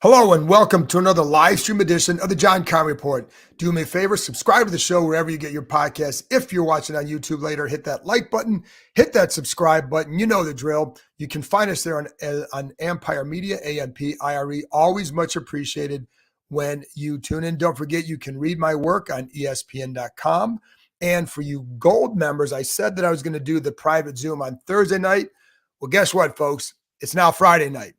Hello and welcome to another live stream edition of the John Conn Report. Do me a favor, subscribe to the show wherever you get your podcasts. If you're watching on YouTube later, hit that like button, hit that subscribe button. You know the drill. You can find us there on Empire Media, AMPIRE. Always much appreciated when you tune in. Don't forget, you can read my work on ESPN.com. And for you gold members, I said that I was going to do the private Zoom on Thursday night. Well, guess what, folks? It's now Friday night.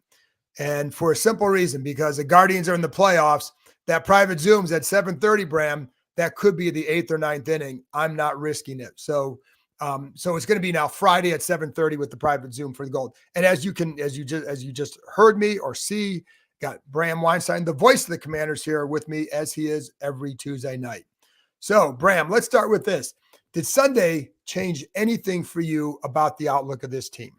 And for a simple reason, because the Guardians are in the playoffs, that private Zoom's at 7:30, Bram. That could be the 8th or 9th inning. I'm not risking it. So it's going to be now Friday at 7:30 with the private Zoom for the gold. And as you just heard me or see, got Bram Weinstein, the voice of the Commanders, here with me as he is every Tuesday night. So, Bram, let's start with this. Did Sunday change anything for you about the outlook of this team?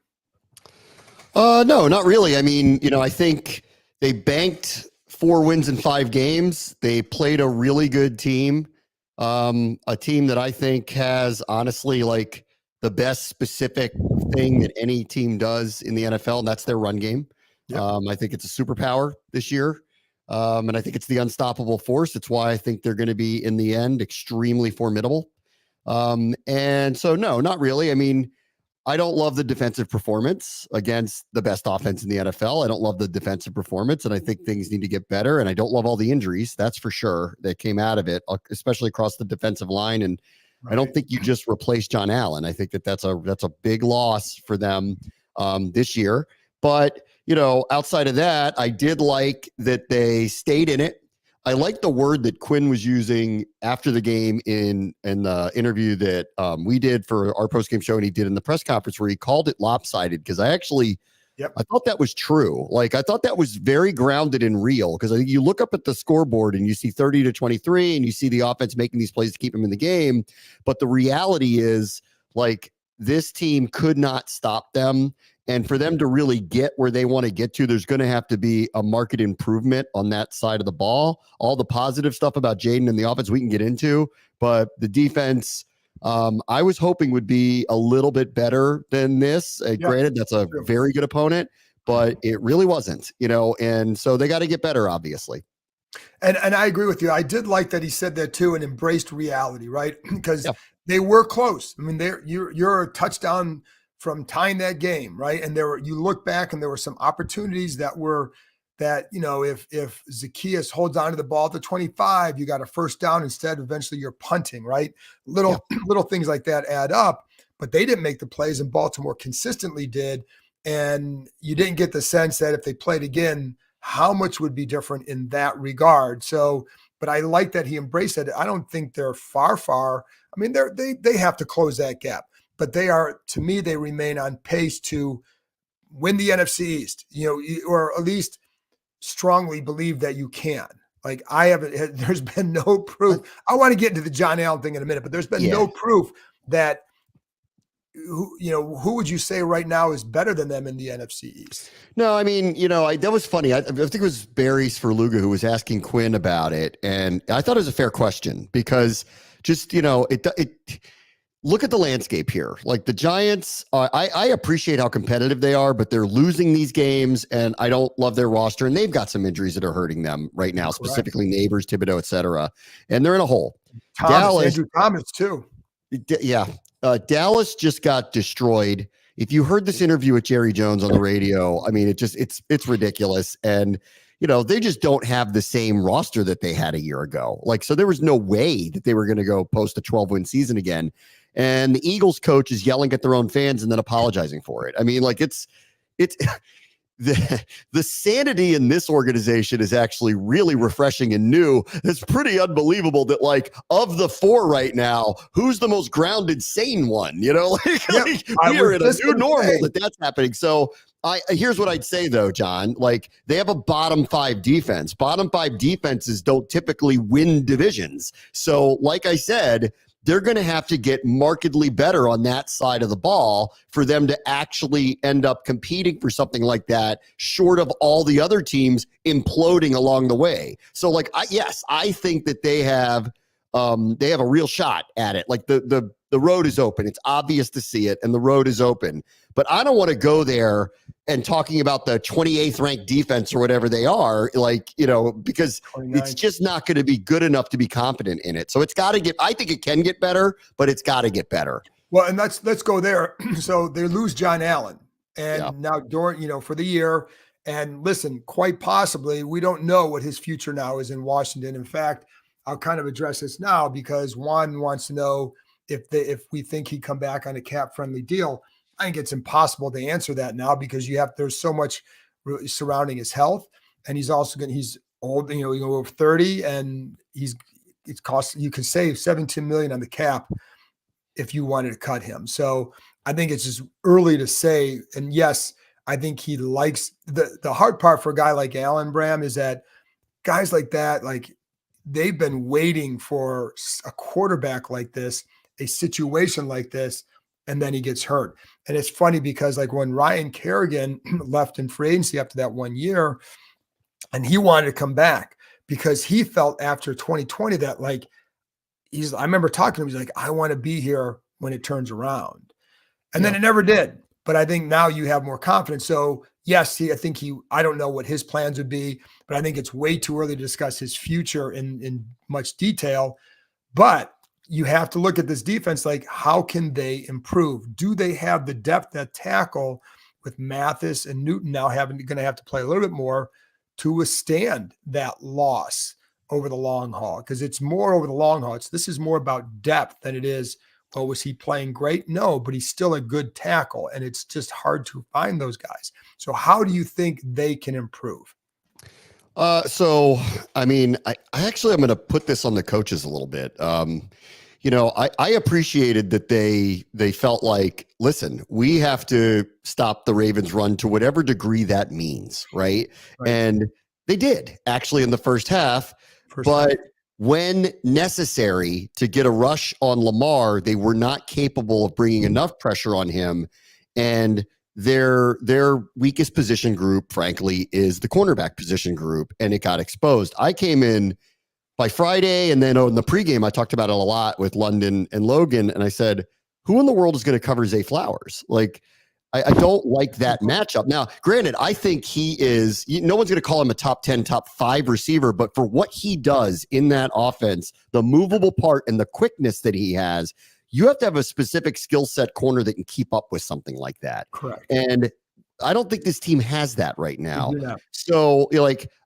No, not really. I mean, I think they banked 4 wins in 5 games. They played a really good team, a team that I think has honestly like the best specific thing that any team does in the NFL, and that's their run game. Yep. I think it's a superpower this year, and I think it's the unstoppable force. It's why I think they're going to be, in the end, extremely formidable. And so, no, not really. I mean, I don't love the defensive performance against the best offense in the NFL. I don't love the defensive performance, and I think things need to get better. And I don't love all the injuries, that's for sure, that came out of it, especially across the defensive line. And right. I don't think you just replace John Allen. I think that's a big loss for them this year. But, outside of that, I did like that they stayed in it. I like the word that Quinn was using after the game in the interview that we did for our postgame show, and he did in the press conference, where he called it lopsided, because I thought that was true. Like, I thought that was very grounded and real, because I think you look up at the scoreboard and you see 30-23 and you see the offense making these plays to keep them in the game. But the reality is, like, this team could not stop them. And for them to really get where they want to get to, there's going to have to be a market improvement on that side of the ball. All the positive stuff about Jaden and the offense we can get into, but the defense, I was hoping would be a little bit better than this. Granted, that's a very good opponent, but it really wasn't, and so they got to get better, obviously. And I agree with you. I did like that he said that too, and embraced reality, right? Because they were close. I mean, you're a touchdown from tying that game, right? And you look back and there were some opportunities that if Zacchaeus holds on to the ball at the 25, you got a first down instead. Eventually you're punting, right? Little things like that add up, but they didn't make the plays, and Baltimore consistently did. And you didn't get the sense that if they played again, how much would be different in that regard. So, but I like that he embraced it. I don't think they're far. I mean, they have to close that gap. But to me, they remain on pace to win the NFC East, or at least strongly believe that you can. Like, there's been no proof. I want to get into the John Allen thing in a minute, but there's been no proof that, who would you say right now is better than them in the NFC East? No, I mean, that was funny. I think it was Barry Sverluga who was asking Quinn about it. And I thought it was a fair question, because just, look at the landscape here. Like, the Giants, I appreciate how competitive they are, but they're losing these games, and I don't love their roster. And they've got some injuries that are hurting them right now, specifically Neighbors, Thibodeau, et cetera. And they're in a hole. Andrew Thomas, too. Yeah. Dallas just got destroyed. If you heard this interview with Jerry Jones on the radio, I mean, it's ridiculous. And, they just don't have the same roster that they had a year ago. Like, so there was no way that they were going to go post a 12-win season again. And the Eagles coach is yelling at their own fans and then apologizing for it. I mean, like, it's the sanity in this organization is actually really refreshing and new. It's pretty unbelievable that, like, of the 4 right now, who's the most grounded, sane one? We are in a new normal that's happening. So here's what I'd say, though, John. Like, they have a bottom 5 defense. Bottom 5 defenses don't typically win divisions. So, like I said, they're going to have to get markedly better on that side of the ball for them to actually end up competing for something like that, short of all the other teams imploding along the way. So, like, I think that they have they have a real shot at it. Like the road is open. It's obvious to see it, and the road is open. But I don't want to go there and talking about the 28th ranked defense or whatever they are, like, because 29. it's just not going to be good enough to be competent in it. So it's got to get, I think it can get better, but it's got to get better. Well, and let's go there. So they lose John Allen, and now during, for the year. And listen, quite possibly, we don't know what his future now is in Washington. In fact, I'll kind of address this now because Juan wants to know if we think he'd come back on a cap-friendly deal. I think it's impossible to answer that now because there's so much surrounding his health, and he's old, over 30, and you could save $17 million on the cap if you wanted to cut him. So I think it's just early to say. And yes, I think he likes the hard part for a guy like Allen, Bram, is that guys like that, like they've been waiting for a quarterback like this, a situation like this, and then he gets hurt. And it's funny because like when Ryan Kerrigan left in free agency after that 1 year, and he wanted to come back because he felt after 2020 that like I remember talking to him, he's like, I want to be here when it turns around. And then it never did. But I think now you have more confidence. So yes, I don't know what his plans would be, but I think it's way too early to discuss his future in much detail. But you have to look at this defense, like how can they improve? Do they have the depth at tackle with Mathis and Newton now going to have to play a little bit more to withstand that loss over the long haul? Because it's more over the long haul. This is more about depth than it is, well, was he playing great? No, but he's still a good tackle, and it's just hard to find those guys. So how do you think they can improve? So, I mean, I actually, I'm going to put this on the coaches a little bit. I appreciated that they felt like, listen, we have to stop the Ravens run to whatever degree that means. Right. And they did actually in the first half, but when necessary to get a rush on Lamar, they were not capable of bringing enough pressure on him. And their weakest position group, frankly, is the cornerback position group, and it got exposed. I came in by Friday, and then in the pregame, I talked about it a lot with London and Logan, and I said, who in the world is going to cover Zay Flowers? Like, I don't like that matchup. Now, granted, I think he is, no one's going to call him a top 10, top 5 receiver, but for what he does in that offense, the movable part and the quickness that he has, you have to have a specific skill set corner that can keep up with something like that. Correct. And I don't think this team has that right now. Yeah. So,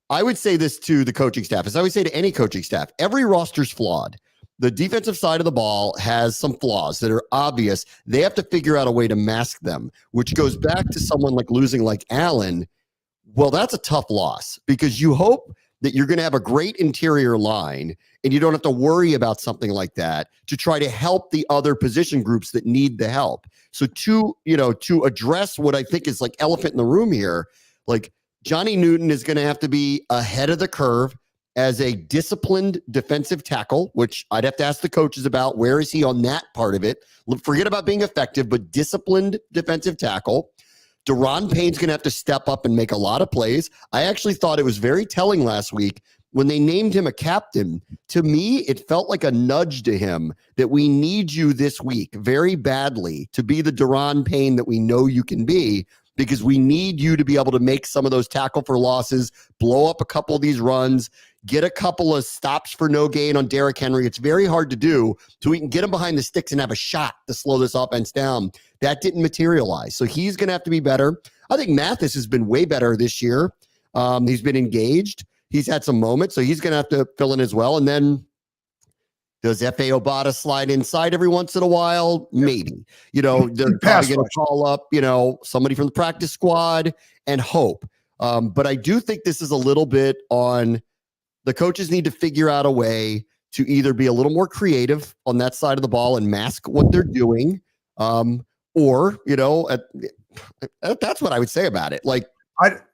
I would say this to the coaching staff, as I would say to any coaching staff, every roster's flawed. The defensive side of the ball has some flaws that are obvious. They have to figure out a way to mask them, which goes back to someone like losing like Allen. Well, that's a tough loss because you hope that you're going to have a great interior line and you don't have to worry about something like that to try to help the other position groups that need the help. So to address what I think is like elephant in the room here, like Johnny Newton is going to have to be ahead of the curve as a disciplined defensive tackle, which I'd have to ask the coaches about. Where is he on that part of it? Forget about being effective, but disciplined defensive tackle. Deron Payne's going to have to step up and make a lot of plays. I actually thought it was very telling last week when they named him a captain. To me, it felt like a nudge to him that we need you this week very badly to be the Deron Payne that we know you can be, because we need you to be able to make some of those tackle for losses, blow up a couple of these runs, get a couple of stops for no gain on Derrick Henry. It's very hard to do, so we can get him behind the sticks and have a shot to slow this offense down. That didn't materialize. So he's going to have to be better. I think Mathis has been way better this year. He's been engaged. He's had some moments, so he's going to have to fill in as well. And then does F.A. Obata slide inside every once in a while? Maybe. They're probably going to call up, somebody from the practice squad and hope. But I do think this is a little bit on the coaches need to figure out a way to either be a little more creative on that side of the ball and mask what they're doing. Or, that's what I would say about it. Like,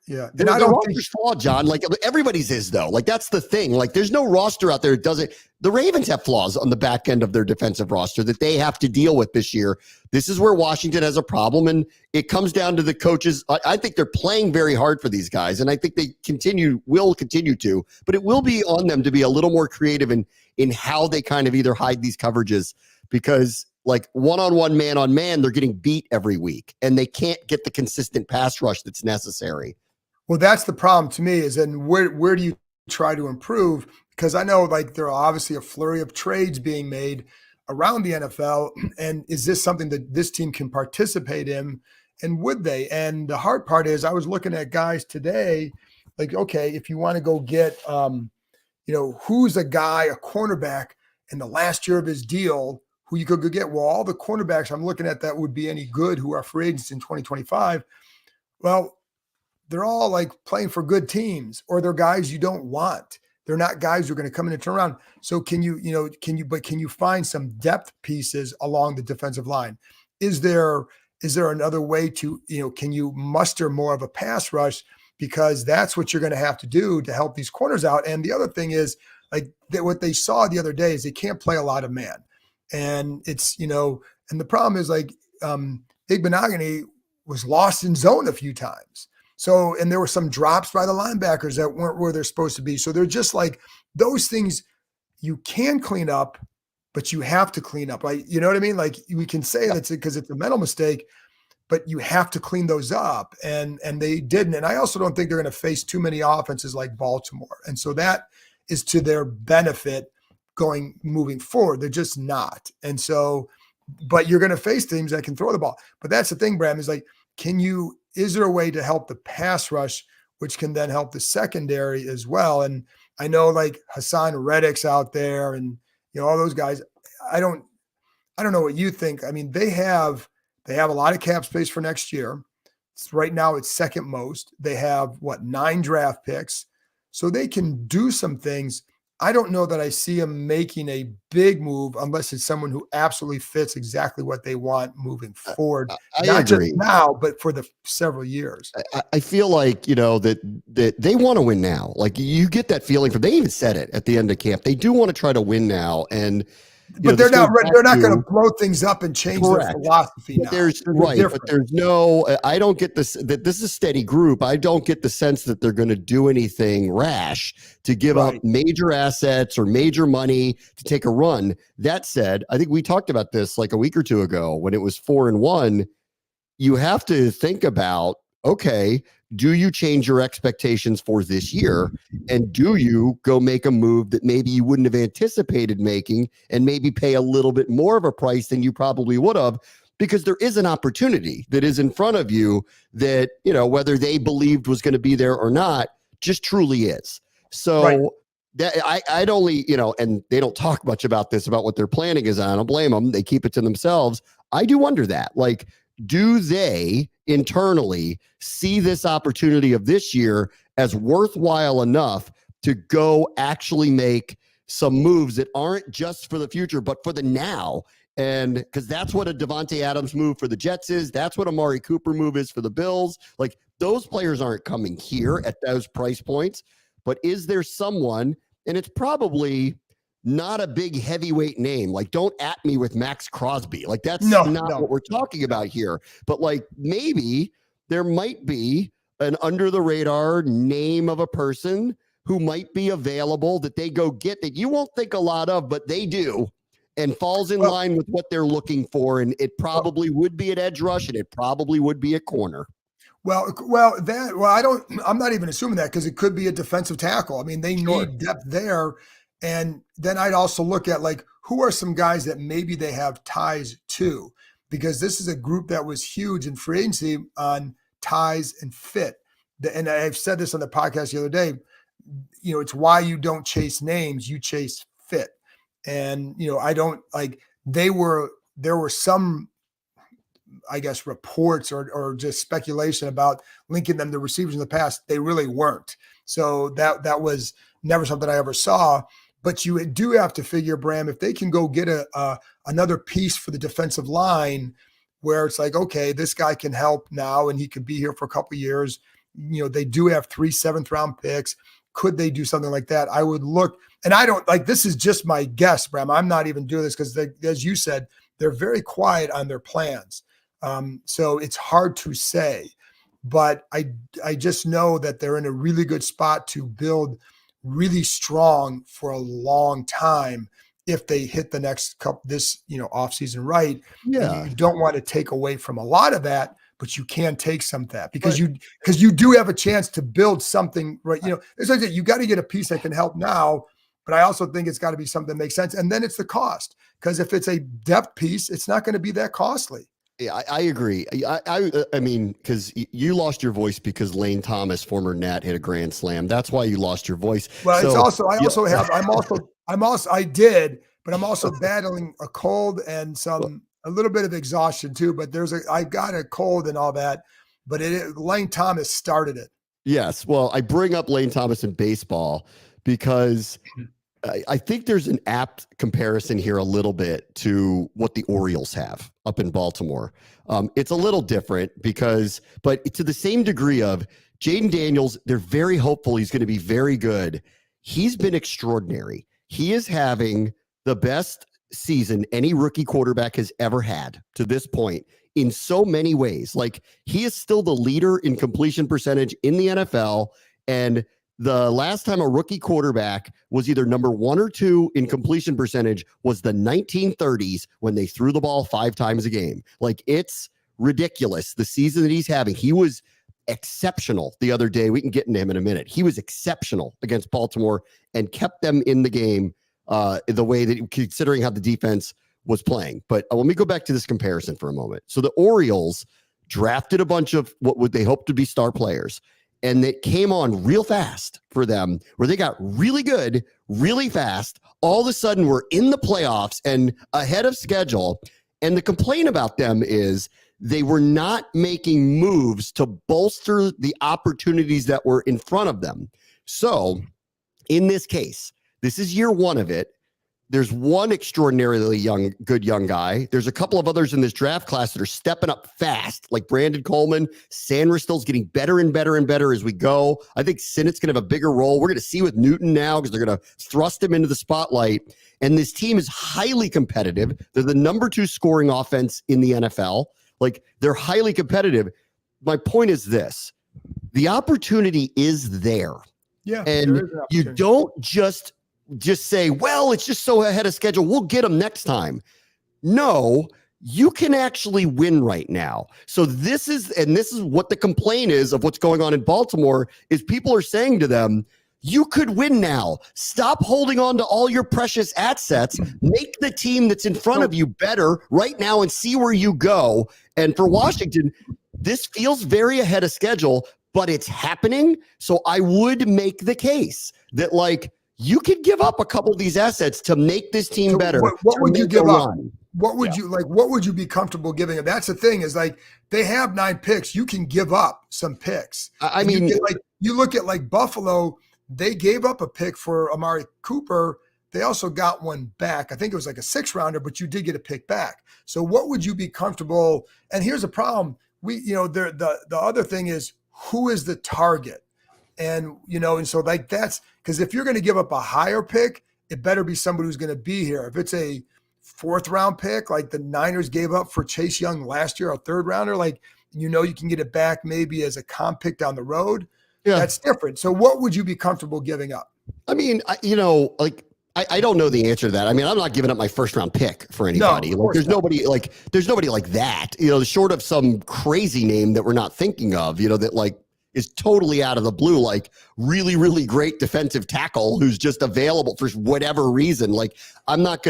Yeah, and The, I the don't think roster's flawed, John. Like everybody's is though. Like that's the thing. Like there's no roster out there that doesn't. The Ravens have flaws on the back end of their defensive roster that they have to deal with this year. This is where Washington has a problem, and it comes down to the coaches. I think they're playing very hard for these guys, and I think they will continue to. But it will be on them to be a little more creative in how they kind of either hide these coverages, because like one-on-one, man-on-man, they're getting beat every week, and they can't get the consistent pass rush that's necessary. Well, that's the problem to me is then where do you try to improve? Because I know like there are obviously a flurry of trades being made around the NFL. And is this something that this team can participate in? And would they? And the hard part is I was looking at guys today, like, okay, if you want to go get who's a guy, a cornerback in the last year of his deal who you could go get? Well, all the cornerbacks I'm looking at that would be any good who are free agents in 2025. Well, they're all like playing for good teams, or they're guys you don't want. They're not guys who are going to come in and turn around. So can you find some depth pieces along the defensive line? Is there another way to, can you muster more of a pass rush? Because that's what you're going to have to do to help these corners out. And the other thing is like what they saw the other day is they can't play a lot of man. And it's, and the problem is like Igbenogany was lost in zone a few times. So, and there were some drops by the linebackers that weren't where they're supposed to be. So they're just like those things you can clean up, but you have to clean up. Like, you know what I mean? Like we can say that's it because it's a mental mistake, but you have to clean those up. And they didn't. And I also don't think they're going to face too many offenses like Baltimore. And so that is to their benefit moving forward. They're just not. And so, but you're going to face teams that can throw the ball. But that's the thing, Bram, is like, is there a way to help the pass rush, which can then help the secondary as well? And I know like Hassan Reddick's out there and, all those guys. I don't know what you think. I mean, they have a lot of cap space for next year. Right now it's second most. They have 9 draft picks. So they can do some things. I don't know that I see them making a big move unless it's someone who absolutely fits exactly what they want moving forward. Not agree. just now, but for the several years. I feel like, that they want to win now. Like you get that feeling they even said it at the end of camp. They do want to try to win now. And but they're not going to blow things up and change their philosophy now. But there's no, I don't get this, that this is a steady group. I don't get the sense that they're going to do anything rash to give up major assets or major money to take a run. That said, I think we talked about this like a week or two ago when it was 4-1. You have to think about, okay, do you change your expectations for this year? And do you go make a move that maybe you wouldn't have anticipated making and maybe pay a little bit more of a price than you probably would have? Because there is an opportunity that is in front of you that, whether they believed was going to be there or not, just truly is. So that I'd only, and they don't talk much about this, about what their planning is. I don't blame them. They keep it to themselves. I do wonder that, like, do they internally see this opportunity of this year as worthwhile enough to go actually make some moves that aren't just for the future, but for the now? And because that's what a Devontae Adams move for the Jets is. That's what Amari Cooper move is for the Bills. Like those players aren't coming here at those price points, but is there someone, and it's probably not a big heavyweight name. Like, don't at me with Max Crosby. Like, that's not what we're talking about here. But like, maybe there might be an under the radar name of a person who might be available that they go get that you won't think a lot of, but they do, and falls in line with what they're looking for. And it probably would be an edge rush, and it probably would be a corner. I'm not even assuming that because it could be a defensive tackle. I mean, they need depth there. And then I'd also look at like, who are some guys that maybe they have ties to, because this is a group that was huge in free agency on ties and fit. And I've said this on the podcast the other day, it's why you don't chase names, you chase fit. And, I don't like, there were some, I guess, reports or just speculation about linking them to receivers in the past. They really weren't. So that was never something I ever saw. But you do have to figure, Bram, if they can go get another piece for the defensive line where it's like, okay, this guy can help now and he could be here for a couple of years. they do have 3 7th-round picks. Could they do something like that? I would look, and I don't like, this is just my guess, Bram. I'm not even doing this because, as you said, they're very quiet on their plans. So it's hard to say, but I just know that they're in a really good spot to build really strong for a long time if they hit the next couple this offseason right. Yeah. And you don't want to take away from a lot of that, but you can take some of that because you do have a chance to build something, right? As I said, you got to get a piece that can help now, but I also think it's got to be something that makes sense. And then it's the cost, because if it's a depth piece, it's not going to be that costly. Yeah, I agree. I mean, because you lost your voice because Lane Thomas, former Nat, hit a grand slam. That's why you lost your voice. Well, it's also I did, but I'm also battling a cold and a little bit of exhaustion too. But I got a cold and all that, but Lane Thomas started it. Yes. Well, I bring up Lane Thomas in baseball because I think there's an apt comparison here a little bit to what the Orioles have up in Baltimore. It's a little different but to the same degree of Jaden Daniels, they're very hopeful he's going to be very good. He's been extraordinary. He is having the best season any rookie quarterback has ever had to this point in so many ways. Like, he is still the leader in completion percentage in the NFL, and the last time a rookie quarterback was either number 1 or 2 in completion percentage was the 1930s when they threw the ball 5 times a game. Like, it's ridiculous. The season that he's having, he was exceptional the other day. We can get into him in a minute. He was exceptional against Baltimore and kept them in the game the way that, considering how the defense was playing. But let me go back to this comparison for a moment. So the Orioles drafted a bunch of what would they hope to be star players, and it came on real fast for them, where they got really good, really fast. All of a sudden, we're in the playoffs and ahead of schedule. And the complaint about them is they were not making moves to bolster the opportunities that were in front of them. So in this case, this is year 1 of it. There's one extraordinarily good young guy. There's a couple of others in this draft class that are stepping up fast, like Brandon Coleman. Sandristill's getting better and better and better as we go. I think Sinnett's going to have a bigger role. We're going to see with Newton now because they're going to thrust him into the spotlight. And this team is highly competitive. They're the number 2 scoring offense in the NFL. Like, they're highly competitive. My point is this. The opportunity is there. Yeah. And you don't just say, well, it's just so ahead of schedule, we'll get them next time. No, you can actually win right now. So this is what the complaint is of what's going on in Baltimore, is people are saying to them, you could win now. Stop holding on to all your precious assets. Make the team that's in front of you better right now and see where you go. And for Washington, this feels very ahead of schedule, but it's happening. So I would make the case that, like, you could give up a couple of these assets to make this team better. What would you give up? What would you be comfortable giving up? That's the thing, is like, they have 9 picks. You can give up some picks. I mean, you look at like Buffalo, they gave up a pick for Amari Cooper. They also got one back. I think it was like a 6th-rounder, but you did get a pick back. So what would you be comfortable? And here's the problem. The other thing is, who is the target? And so like, that's because if you're going to give up a higher pick, it better be somebody who's going to be here. If it's a 4th-round pick, like the Niners gave up for Chase Young last year, a 3rd-rounder, like, you can get it back maybe as a comp pick down the road. Yeah, that's different. So what would you be comfortable giving up? I mean, I don't know the answer to that. I mean, I'm not giving up my 1st-round pick for anybody. No, there's nobody like that, short of some crazy name that we're not thinking of, that like is totally out of the blue, like really, really great defensive tackle who's just available for whatever reason. Like, I'm not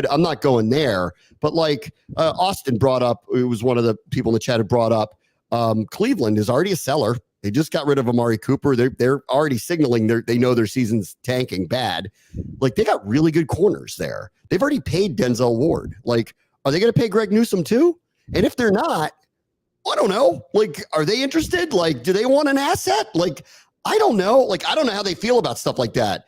going there. But like Austin brought up, it was one of the people in the chat who brought up, Cleveland is already a seller. They just got rid of Amari Cooper. They're already signaling they know their season's tanking bad. Like, they got really good corners there. They've already paid Denzel Ward. Like, are they going to pay Greg Newsome too? And if they're not, I don't know. Like, are they interested? Like, do they want an asset? Like, I don't know. Like, I don't know how they feel about stuff like that.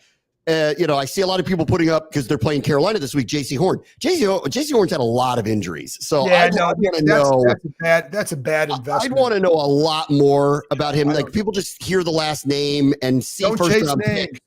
I see a lot of people putting up because they're playing Carolina this week. JC Horn. JC Horn's had a lot of injuries, so I want to know. That's a bad investment. I'd want to know a lot more about him. Like people just hear the last name and see first round pick.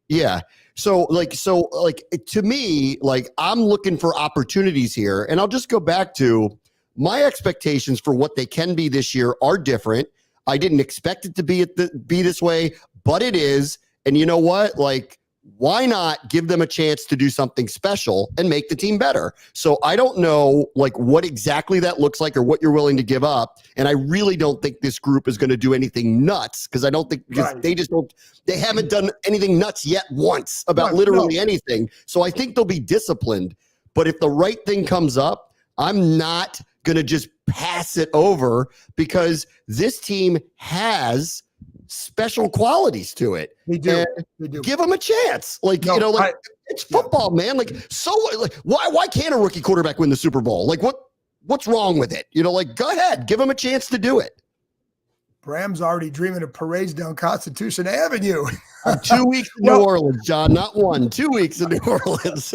Yeah. So to me, like I'm looking for opportunities here, and I'll just go back to my expectations for what they can be this year are different. I didn't expect it to be this way, but it is. And you know what? Like, why not give them a chance to do something special and make the team better? So I don't know like what exactly that looks like or what you're willing to give up. And I really don't think this group is going to do anything nuts because I don't think they haven't done anything nuts yet once about literally anything. So I think they'll be disciplined. But if the right thing comes up, I'm not going to just pass it over because this team has special qualities to it. They do. Give them a chance. It's football, man. Why can't a rookie quarterback win the Super Bowl? Like what's wrong with it? Go ahead, give them a chance to do it. Bram's already dreaming of parades down Constitution Avenue. 2 weeks in New Orleans, John, not 1, 2 weeks in New Orleans.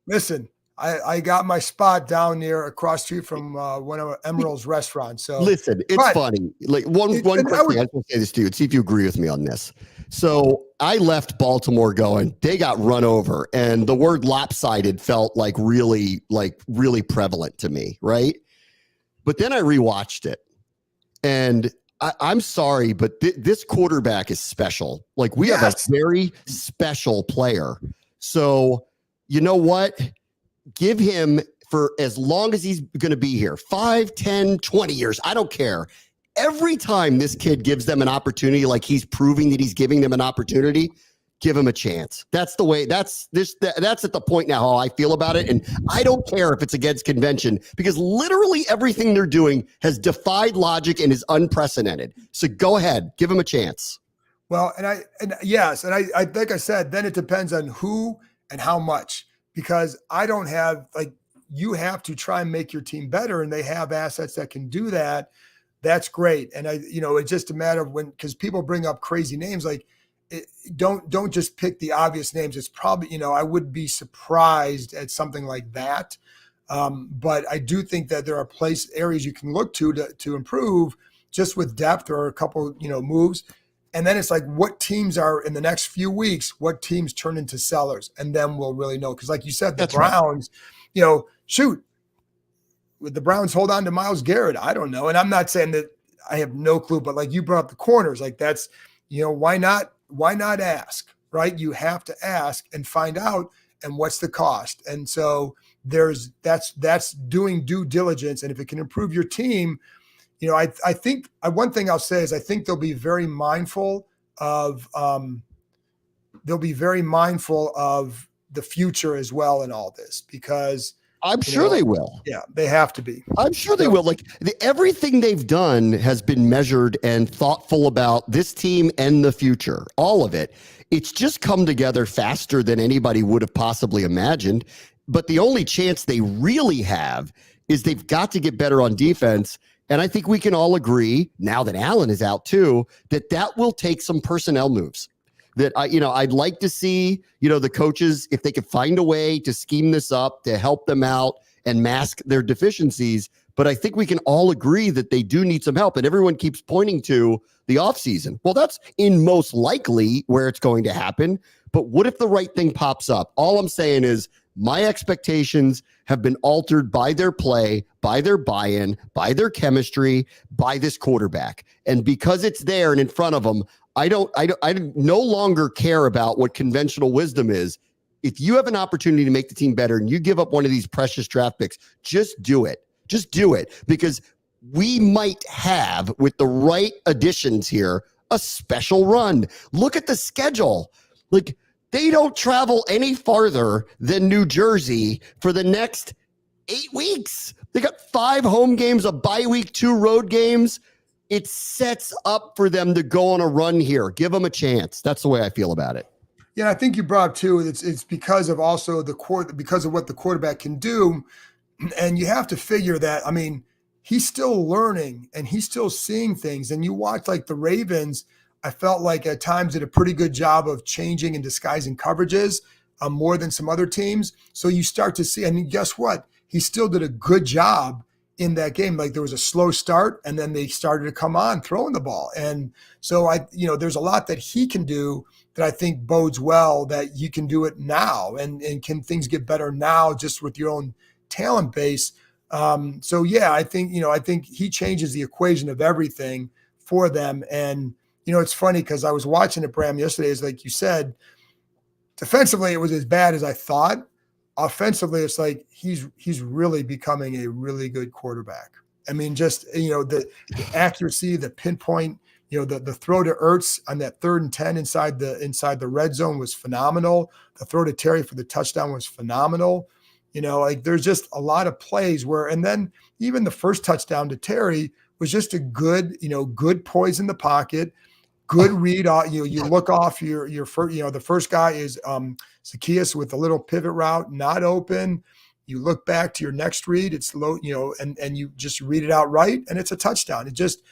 Listen, I got my spot down near across the street from one of Emerald's restaurants. So listen, it's funny. Like one quick thing, I just want to say this to you and see if you agree with me on this. So I left Baltimore going, they got run over, and the word lopsided felt like really prevalent to me, right? But then I rewatched it, and I'm sorry, but this quarterback is special. Like we have a very special player. So you know what? Give him for as long as he's going to be here, 5, 10, 20 years. I don't care. Every time this kid gives them an opportunity, like he's proving that he's giving them an opportunity, give him a chance. That's the way. That's at the point now how I feel about it. And I don't care if it's against convention because literally everything they're doing has defied logic and is unprecedented. So go ahead, give him a chance. Well, and I like I said, then it depends on who and how much. Because I don't have you have to try and make your team better, and they have assets that can do that. That's great. And it's just a matter of because people bring up crazy names, don't just pick the obvious names. It's probably, I would be surprised at something like that. But I do think that there are areas you can look to improve just with depth or a couple, moves. And then it's like, what teams are in the next few weeks, what teams turn into sellers? And then we'll really know. Because like you said, the Browns, would the Browns hold on to Myles Garrett? I don't know. And I'm not saying that I have no clue, but like you brought up the corners, like that's, why not ask, right? You have to ask and find out, and what's the cost? And so that's doing due diligence. And if it can improve your team, I think one thing I'll say is I think they'll be very mindful of the future as well in all this because I'm sure they will. Yeah, they have to be. I'm sure they will. Like everything they've done has been measured and thoughtful about this team and the future, all of it. It's just come together faster than anybody would have possibly imagined. But the only chance they really have is they've got to get better on defense. And I think we can all agree, now that Allen is out too, that will take some personnel moves. That I'd like to see, the coaches, if they could find a way to scheme this up to help them out and mask their deficiencies. But I think we can all agree that they do need some help. And everyone keeps pointing to the offseason. Well, that's in most likely where it's going to happen. But what if the right thing pops up? All I'm saying is my expectations have been altered by their play, by their buy-in, by their chemistry, by this quarterback. And because it's there and in front of them, I no longer care about what conventional wisdom is. If you have an opportunity to make the team better and you give up one of these precious draft picks, just do it. Just do it, because we might have, with the right additions here, a special run. Look at the schedule. Like, they don't travel any farther than New Jersey for the next 8 weeks. They got 5 home games, a bye week, 2 road games. It sets up for them to go on a run here. Give them a chance. That's the way I feel about it. Yeah, I think you brought up too. It's because of also because of what the quarterback can do, and you have to figure that. I mean, he's still learning and he's still seeing things. And you watch like the Ravens. I felt like at times did a pretty good job of changing and disguising coverages more than some other teams. So you start to see, and guess what? He still did a good job in that game. Like there was a slow start, and then they started to come on throwing the ball. And so there's a lot that he can do that I think bodes well that you can do it now. And can things get better now just with your own talent base? So yeah, I think he changes the equation of everything for them. And it's funny because I was watching it, Bram, yesterday. Is like you said, defensively it was as bad as I thought. Offensively, it's like he's really becoming a really good quarterback. I mean, just the accuracy, the pinpoint, the throw to Ertz on that 3rd and 10 inside the red zone was phenomenal. The throw to Terry for the touchdown was phenomenal. Like there's just a lot of plays where, and then even the first touchdown to Terry was just a good, good poise in the pocket, good read. You look off your first, the first guy is Zacchaeus with a little pivot route, not open. You look back to your next read, it's low, and you just read it out right, and it's a touchdown. It's just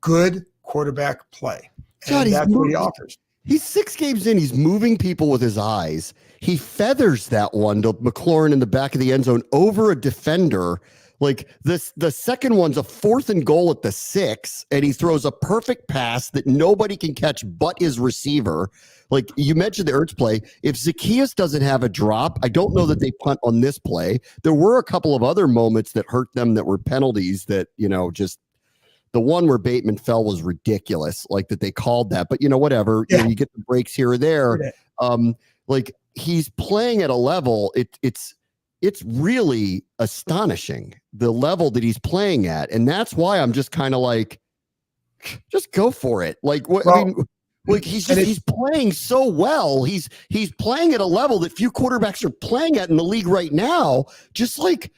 good quarterback play. And that's what he offers. He's 6 games in. He's moving people with his eyes. He feathers that one to McLaurin in the back of the end zone over a defender. Like this, the second one's a 4th and goal at the 6, and he throws a perfect pass that nobody can catch but his receiver. Like you mentioned the Ertz play. If Zacchaeus doesn't have a drop, I don't know that they punt on this play. There were a couple of other moments that hurt them that were penalties that, just the one where Bateman fell was ridiculous, like that they called that. But, whatever, Yeah. you get the breaks here or there. Like he's playing at a level, it's really astonishing, the level that he's playing at. And that's why I'm just kind of like, just go for it. Like, what? I mean, like he's playing so well. He's playing at a level that few quarterbacks are playing at in the league right now. Just like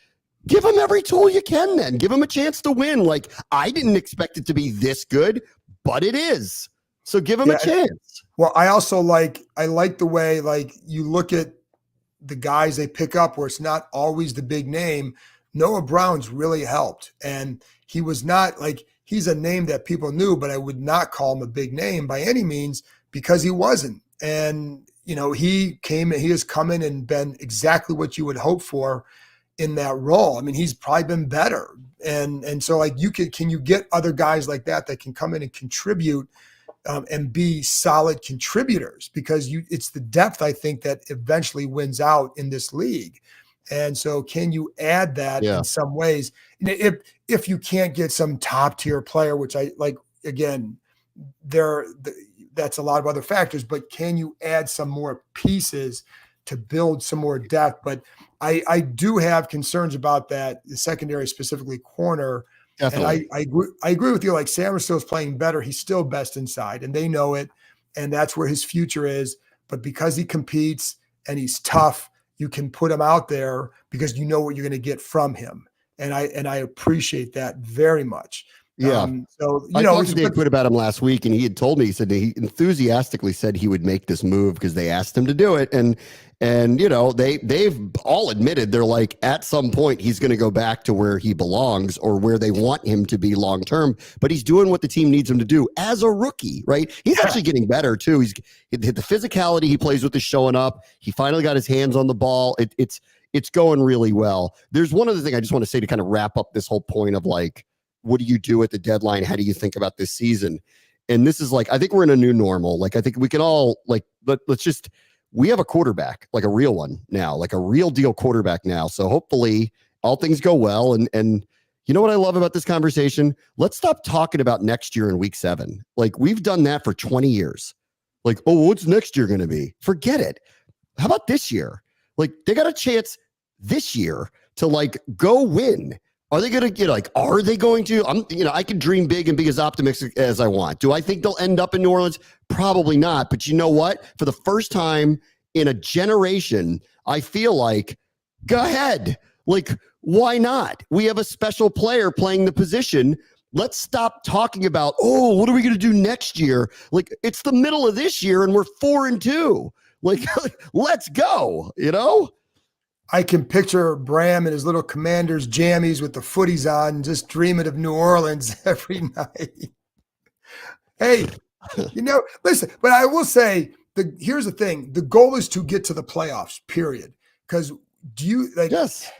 give him every tool you can, then give him a chance to win. Like I didn't expect it to be this good, but it is. So give him a chance. Well, I also like the way like you look at the guys they pick up where it's not always the big name. Noah Brown's really helped, and he was not like he's a name that people knew, but I would not call him a big name by any means because he wasn't. And he has come in and been exactly what you would hope for in that role. I mean, he's probably been better, and so like can you get other guys like that can come in and contribute and be solid contributors, because it's the depth I think that eventually wins out in this league. And so can you add that in some ways? If you can't get some top tier player, which I like, again, that's a lot of other factors, but can you add some more pieces to build some more depth? But I do have concerns about that, the secondary, specifically corner. Definitely. And I agree with you. Like Sam is still playing better. He's still best inside, and they know it, and that's where his future is. But because he competes and he's tough, you can put him out there because you know what you're going to get from him, and I appreciate that very much. Yeah. So I talked to Dave Quitt about him last week, and he had told me, he said he enthusiastically said he would make this move because they asked him to do it, and they've all admitted they're like at some point he's going to go back to where he belongs or where they want him to be long term. But he's doing what the team needs him to do as a rookie, right? He's actually getting better too. He's the physicality he plays with is showing up. He finally got his hands on the ball. It's going really well. There's one other thing I just want to say to kind of wrap up this whole point of like, what do you do at the deadline? How do you think about this season? And this is like, I think we're in a new normal. Like, I think we can all like, we have a quarterback, like a real one now, like a real deal quarterback now. So hopefully all things go well. And you know what I love about this conversation? Let's stop talking about next year in week 7. Like we've done that for 20 years. Like, oh, what's next year going to be? Forget it. How about this year? Like they got a chance this year to like go win. Are they going to get are they going to, I can dream big and be as optimistic as I want. Do I think they'll end up in New Orleans? Probably not. But you know what? For the first time in a generation, I feel like, go ahead. Like, why not? We have a special player playing the position. Let's stop talking about, oh, what are we going to do next year? Like, it's the middle of this year and we're 4-2. Like, let's go, I can picture Bram in his little Commanders jammies with the footies on, just dreaming of New Orleans every night. Hey, Listen, but I will say here's the thing. The goal is to get to the playoffs, period. Because do you like Yes.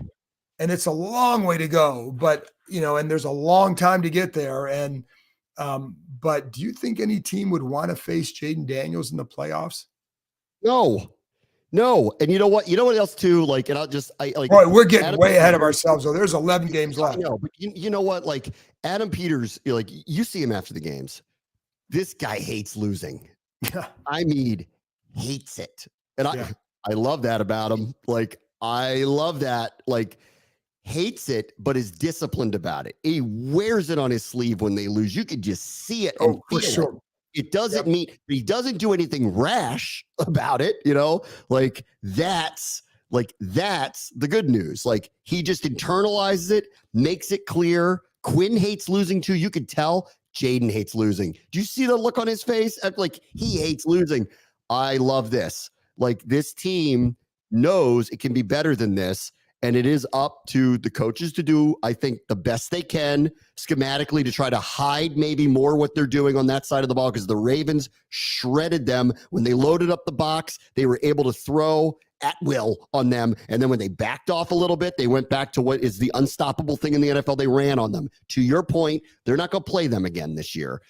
and it's a long way to go, but and there's a long time to get there. And but do you think any team would want to face Jaden Daniels in the playoffs? No. No. And you know what? You know what else too? Like, and I like. Boy, we're getting Adam way ahead of Peters, ourselves. So there's 11 games I left. know, but you know what? Like Adam Peters, like you see him after the games. This guy hates losing. I mean, hates it. And I love that about him. Like, I love that. Like, hates it, but is disciplined about it. He wears it on his sleeve when they lose. You can just see it and feel for sure. It doesn't mean he doesn't do anything rash about it, like that's the good news. Like he just internalizes it, makes it clear. Quinn hates losing too. You could tell Jaden hates losing. Do you see the look on his face? Like he hates losing. I love this. Like this team knows it can be better than this. And it is up to the coaches to do, I think, the best they can schematically to try to hide maybe more what they're doing on that side of the ball, because the Ravens shredded them. When they loaded up the box, they were able to throw at will on them. And then when they backed off a little bit, they went back to what is the unstoppable thing in the NFL. They ran on them. To your point, they're not going to play them again this year.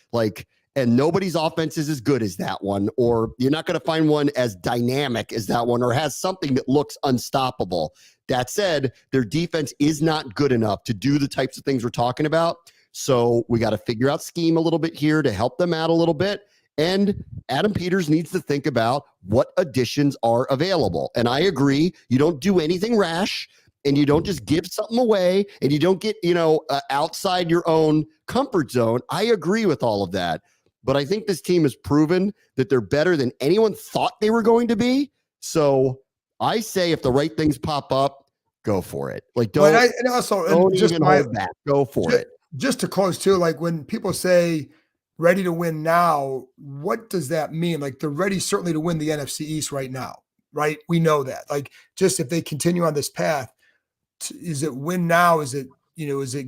And nobody's offense is as good as that one, or you're not going to find one as dynamic as that one, or has something that looks unstoppable. That said, their defense is not good enough to do the types of things we're talking about. So we got to figure out scheme a little bit here to help them out a little bit. And Adam Peters needs to think about what additions are available. And I agree, you don't do anything rash, and you don't just give something away, and you don't get, outside your own comfort zone. I agree with all of that. But I think this team has proven that they're better than anyone thought they were going to be. So I say if the right things pop up, go for it. Like don't even hold back. Go for it. Just to close too, like when people say ready to win now, what does that mean? Like they're ready certainly to win the NFC East right now, right? We know that. Like just if they continue on this path, is it win now? Is it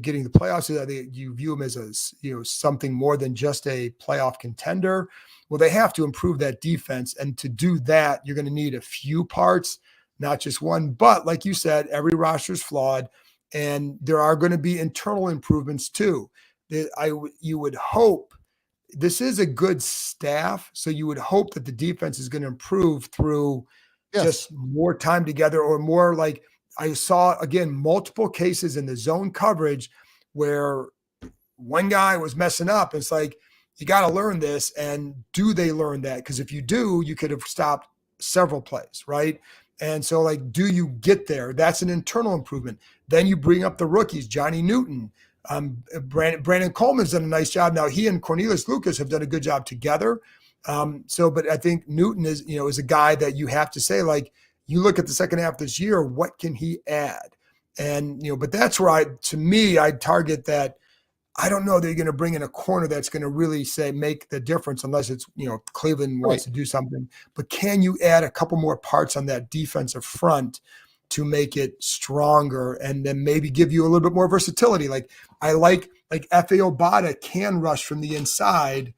getting the playoffs? You view them as something more than just a playoff contender? Well, they have to improve that defense. And to do that, you're going to need a few parts, not just one. But like you said, every roster is flawed, and there are going to be internal improvements too. You would hope this is a good staff. So you would hope that the defense is going to improve through just more time together, or more like, I saw, again, multiple cases in the zone coverage where one guy was messing up. It's like, you got to learn this. And do they learn that? Because if you do, you could have stopped several plays, right? And so, like, do you get there? That's an internal improvement. Then you bring up the rookies, Johnny Newton. Brandon Coleman's done a nice job. Now, he and Cornelius Lucas have done a good job together. But I think Newton is a guy that you have to say, like, you look at the second half of this year, what can he add? And, but that's where I'd target that. I don't know that you're going to bring in a corner that's going to really make the difference, unless it's, Cleveland wants to do something. But can you add a couple more parts on that defensive front to make it stronger, and then maybe give you a little bit more versatility? Like I like F.A. Obata can rush from the inside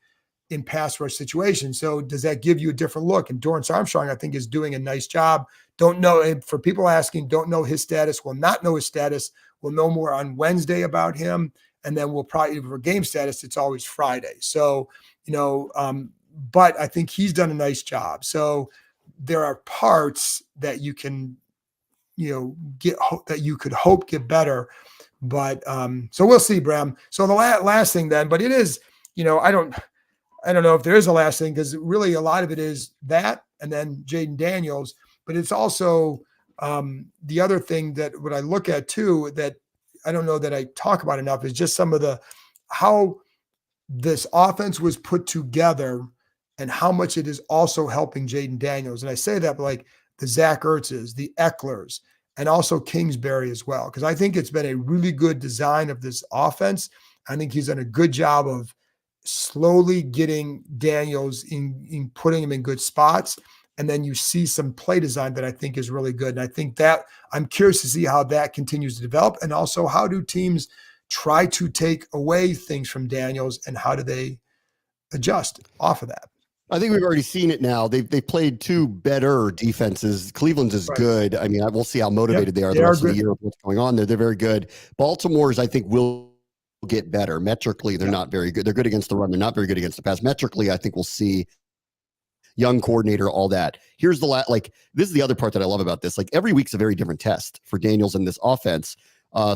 in pass rush situations. So does that give you a different look? And Dorrance Armstrong, I think, is doing a nice job. Don't know, for people asking, don't know his status, will not know his status. We'll know more on Wednesday about him. And then we'll probably, for game status, it's always Friday. So, but I think he's done a nice job. So there are parts that you can, get, that you could hope get better. But so we'll see, Bram. So the last thing then, but it is, I don't know if there is a last thing, because really a lot of it is that, and then Jaden Daniels. But it's also the other thing that what I look at too, that I don't know that I talk about enough, is just some of how this offense was put together, and how much it is also helping Jaden Daniels. And I say that like the Zach Ertzes, the Ecklers, and also Kingsbury as well, because I think it's been a really good design of this offense. I think he's done a good job of slowly getting Daniels in putting him in good spots. And then you see some play design that I think is really good. And I think that I'm curious to see how that continues to develop. And also, how do teams try to take away things from Daniels, and how do they adjust off of that. I think we've already seen it now. They've played two better defenses. Cleveland's is good. I mean, we'll see how motivated they are the rest of the year of what's going on there. They're very good. Baltimore's, I think, will get better. Metrically, they're not very good. They're good against the run. They're not very good against the pass. Metrically, I think we'll see young coordinator, all that. Here's the this is the other part that I love about this. Like every week's a very different test for Daniels in this offense.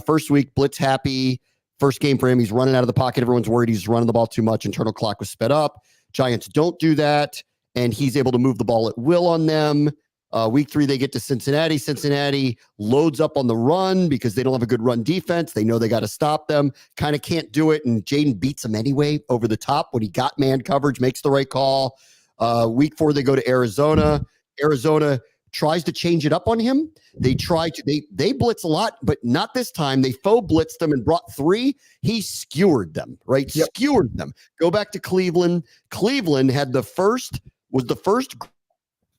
First week, blitz happy. First game for him, he's running out of the pocket. Everyone's worried he's running the ball too much. Internal clock was sped up. Giants don't do that, and he's able to move the ball at will on them. Week 3, they get to Cincinnati. Cincinnati loads up on the run because they don't have a good run defense. They know they got to stop them. Kind of can't do it, and Jaden beats them anyway over the top when he got man coverage, makes the right call. Week 4, they go to Arizona. Arizona tries to change it up on him. They blitz a lot, but not this time. They faux blitzed them and brought 3. He skewered them, right? Yep. Skewered them. Go back to Cleveland. Cleveland was the first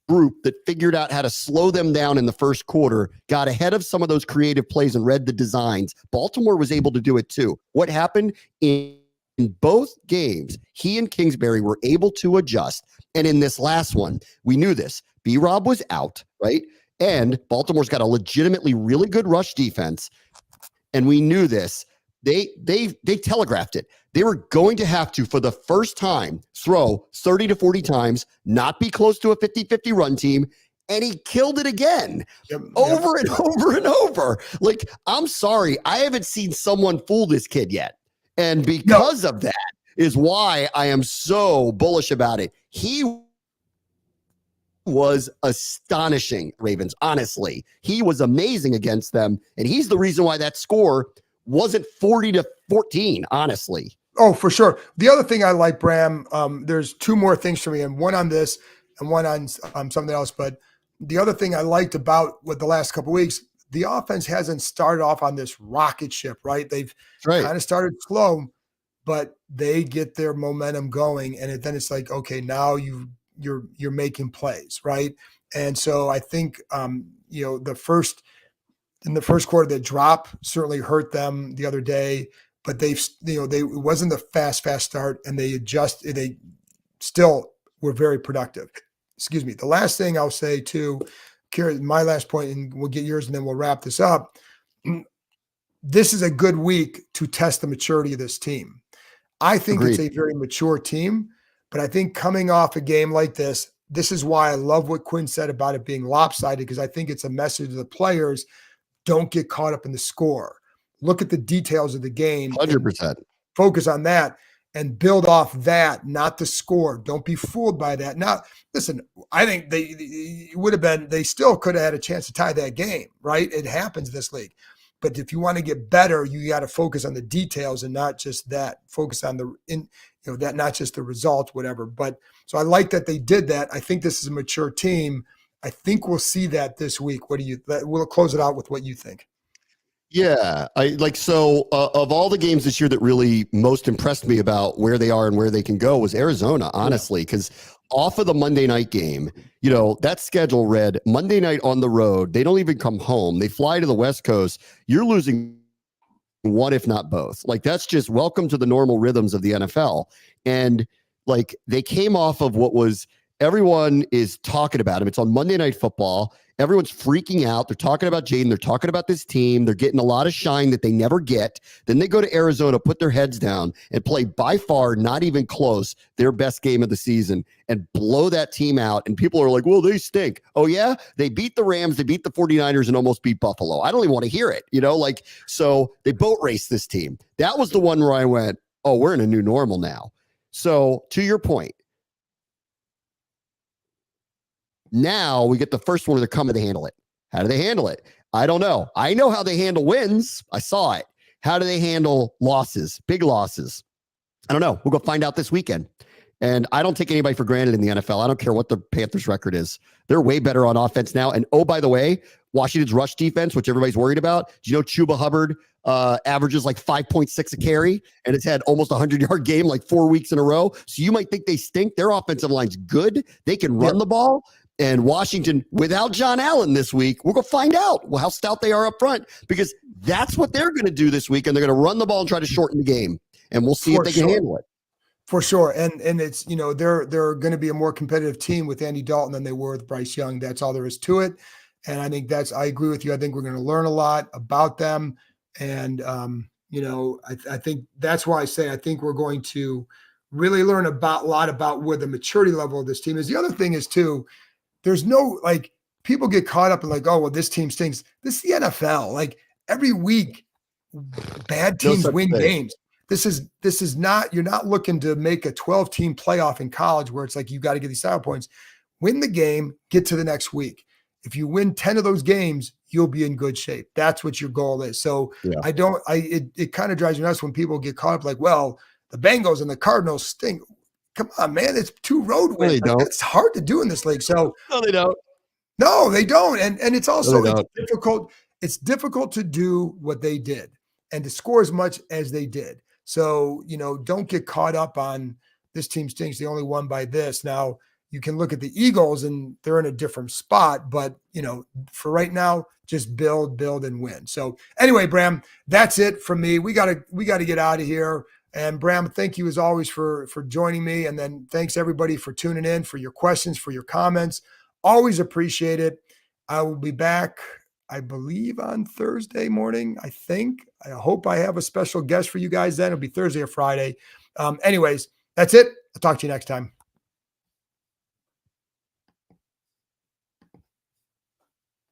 group that figured out how to slow them down in the first quarter, got ahead of some of those creative plays and read the designs. Baltimore was able to do it too. What happened in both games, he and Kingsbury were able to adjust. And in this last one, we knew this. B-Rob was out, right? And Baltimore's got a legitimately really good rush defense. And we knew this. They telegraphed it. They were going to have to, for the first time, throw 30 to 40 times, not be close to a 50-50 run team. And he killed it again over and over and over. Like, I'm sorry, I haven't seen someone fool this kid yet. And because of that is why I am so bullish about it. He was astonishing, Ravens. Honestly, he was amazing against them. And he's the reason why that score wasn't 40-14, honestly. Oh, for sure. The other thing I like, Bram, there's 2 more things for me, and one on this and one on something else. But the other thing I liked about the last couple of weeks, the offense hasn't started off on this rocket ship, right? They've kind of started slow, but they get their momentum going, and then it's like, okay, now you're making plays, right? And so I think in the first quarter, the drop certainly hurt them the other day, but it wasn't the fast start, and they still were very productive. Excuse me. The last thing I'll say too, Kira, my last point, and we'll get yours and then we'll wrap this up. This is a good week to test the maturity of this team. I think It's a very mature team. But I think coming off a game like this is why I love what Quinn said about it being lopsided, because I think it's a message to the players: don't get caught up in the score. Look at the details of the game. 100%. Focus on that and build off that, not the score. Don't be fooled by that. Now, listen, I think they still could have had a chance to tie that game, right? It happens this league. But if you want to get better, you got to focus on the details and not just that. Focus on that, not just the result, whatever. But so I like that they did that. I think this is a mature team. I think we'll see that this week. We'll close it out with what you think. Yeah, of all the games this year that really most impressed me about where they are and where they can go was Arizona, honestly, because off of the Monday night game, that schedule read Monday night on the road. They don't even come home. They fly to the West Coast. You're losing one, if not both. Like, that's just welcome to the normal rhythms of the NFL. And they came off of what was everyone is talking about him. It's on Monday Night Football. Everyone's freaking out. They're talking about Jaden. They're talking about this team. They're getting a lot of shine that they never get. Then they go to Arizona, put their heads down, and play by far, not even close, their best game of the season and blow that team out. And people are like, well, they stink. Oh, yeah? They beat the Rams. They beat the 49ers and almost beat Buffalo. I don't even want to hear it. So they boat raced this team. That was the one where I went, oh, we're in a new normal now. So to your point, now we get the first one where they're coming to handle it. How do they handle it? I don't know. I know how they handle wins. I saw it. How do they handle losses, big losses? I don't know. We'll go find out this weekend. And I don't take anybody for granted in the NFL. I don't care what the Panthers record is. They're way better on offense now. And oh, by the way, Washington's rush defense, which everybody's worried about. Do you know Chuba Hubbard averages 5.6 a carry, and it's had almost a 100-yard game 4 weeks in a row? So you might think they stink. Their offensive line's good. They can run the ball. And Washington, without John Allen this week, we're going to find out how stout they are up front, because that's what they're going to do this week. And they're going to run the ball and try to shorten the game. And we'll see if they can handle it. For sure. And it's, they're going to be a more competitive team with Andy Dalton than they were with Bryce Young. That's all there is to it. And I think I agree with you. I think we're going to learn a lot about them. And, I think that's why I say I think we're going to really learn a lot about where the maturity level of this team is. The other thing is, too, there's no, like, people get caught up in, like, oh, well, this team stinks. This is the NFL. Like, every week, bad No teams such win thing. games. This is not, you're not looking to make a 12-team playoff in college where it's like you got to get these style points. Win the game, get to the next week. If you win 10 of those games, you'll be in good shape. That's what your goal is. So Yeah. it kind of drives me nuts when people get caught up like, well, the Bengals and the Cardinals stink. Come on, man. It's 2 road No, wins. they Like, don't. it's hard to do in this league. So No, they don't. no, they don't. And it's No, also they it's don't. difficult. It's difficult to do what they did and to score as much as they did. So, don't get caught up on this team stinks. They only won by this. Now, you can look at the Eagles and they're in a different spot, but for right now, just build, and win. So anyway, Bram, that's it from me. We gotta get out of here. And Bram, thank you as always for joining me. And then thanks everybody for tuning in, for your questions, for your comments. Always appreciate it. I will be back, I believe, on Thursday morning. I hope I have a special guest for you guys then. It'll be Thursday or Friday. Anyways, that's it. I'll talk to you next time.